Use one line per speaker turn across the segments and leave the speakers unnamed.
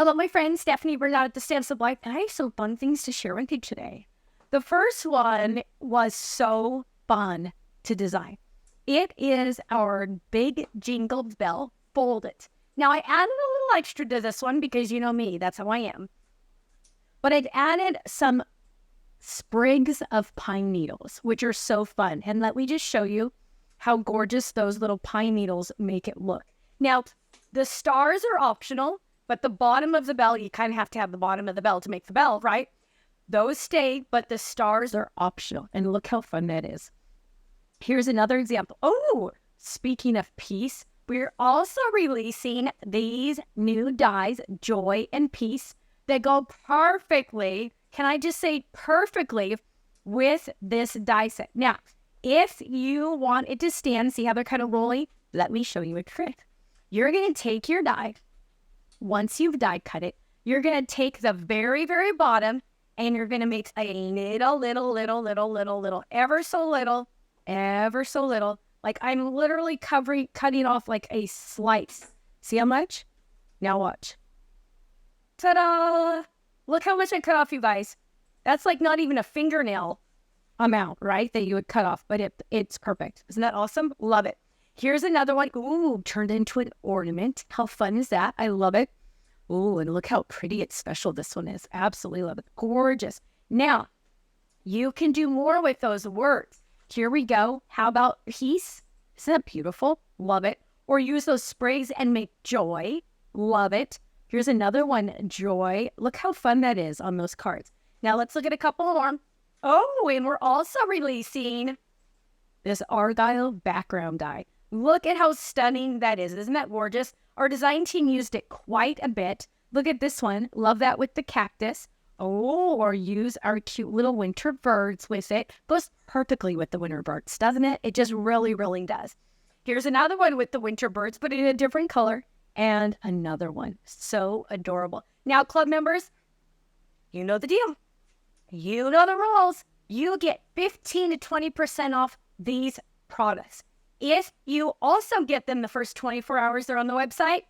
Hello, my friend Stephanie Bernard at the Stamps of Life, and I have some fun things to share with you today. The first one was so fun to design. It is our big Jingle Bell folded. Now, I added a little extra to this one because you know me, that's how I am. But I've added some sprigs of pine needles, which are so fun. And let me just show you how gorgeous those little pine needles make it look. Now, the stars are optional, but the bottom of the bell, you kind of have to have the bottom of the bell to make the bell, right? Those stay, but the stars are optional. And look how fun that is. Here's another example. Oh, speaking of peace, we're also releasing these new dies, Joy and Peace, that go perfectly, can I just say perfectly, with this die set. Now, if you want it to stand, see how they're kind of rolling? Let me show you a trick. You're going to take your die. Once you've die cut it, you're going to take the very, very bottom and you're going to make a little, ever so little. Like I'm literally cutting off like a slice. See how much? Now watch. Ta-da! Look how much I cut off, you guys. That's like not even a fingernail amount, right? That you would cut off, but it's perfect. Isn't that awesome? Love it. Here's another one. Ooh, turned into an ornament. How fun is that? I love it. Ooh, and look how pretty and special this one is. Absolutely love it. Gorgeous. Now, you can do more with those words. Here we go. How about peace? Isn't that beautiful? Love it. Or use those sprigs and make joy. Love it. Here's another one, joy. Look how fun that is on those cards. Now, let's look at a couple more. Oh, and we're also releasing this Argyle background die. Look at how stunning that is. Isn't that gorgeous? Our design team used it quite a bit. Look at this one. Love that with the cactus. Oh, or use our cute little winter birds with it. Goes perfectly with the winter birds, doesn't it? It just really, really does. Here's another one with the winter birds, but in a different color. And another one. So adorable. Now, club members, you know the deal. You know the rules. You get 15 to 20% off these products. If you also get them the first 24 hours they're on the website,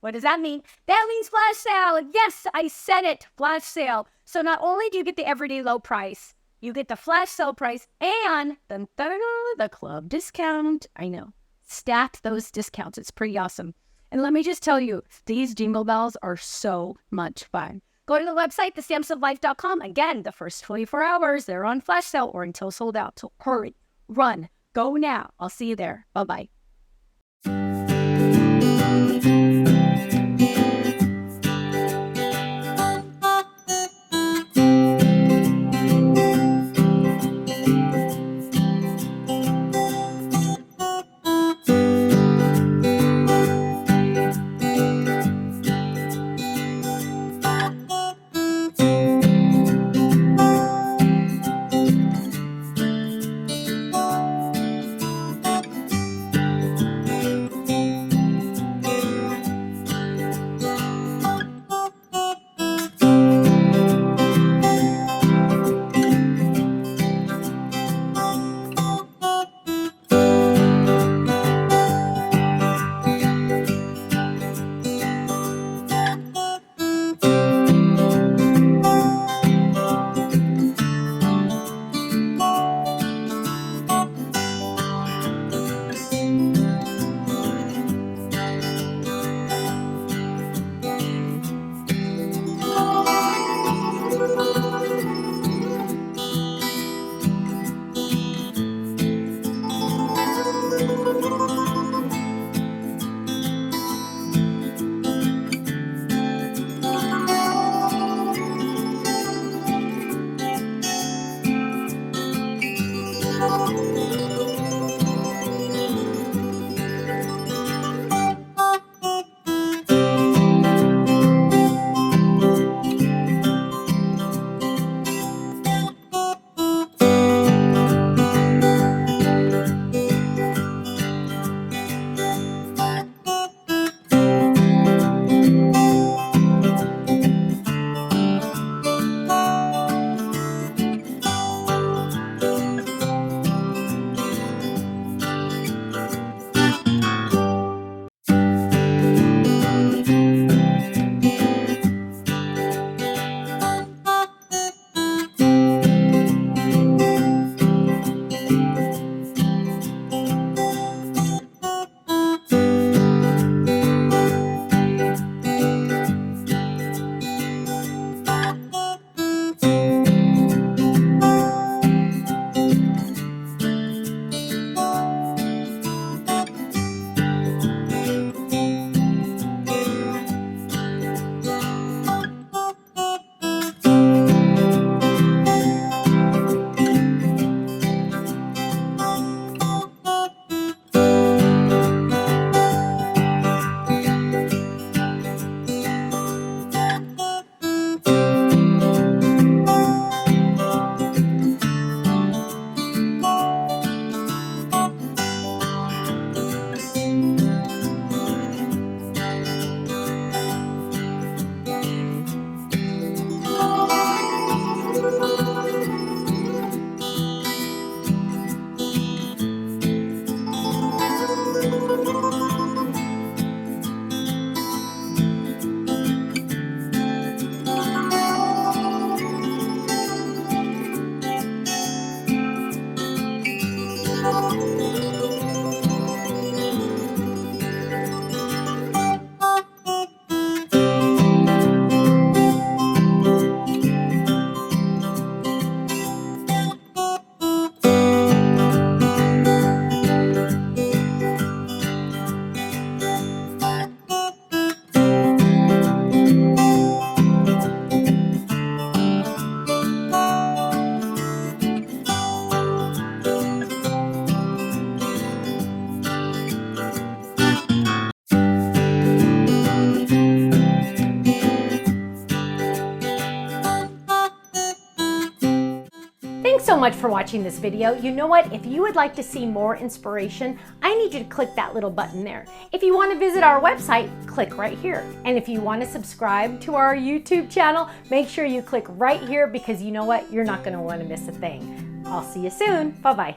what does that mean? That means flash sale. Yes, I said it, flash sale. So not only do you get the everyday low price, you get the flash sale price and the club discount. I know. Stack those discounts. It's pretty awesome. And let me just tell you, these Jingle Bells are so much fun. Go to the website, thestampsoflife.com. Again, the first 24 hours, they're on flash sale or until sold out. So hurry, run, go now. I'll see you there. Bye-bye.
Thanks so much for watching this video. You know what? If you would like to see more inspiration, I need you to click that little button there. If you want to visit our website, click right here. And if you want to subscribe to our YouTube channel, make sure you click right here because you know what? You're not going to want to miss a thing. I'll see you soon. Bye-bye.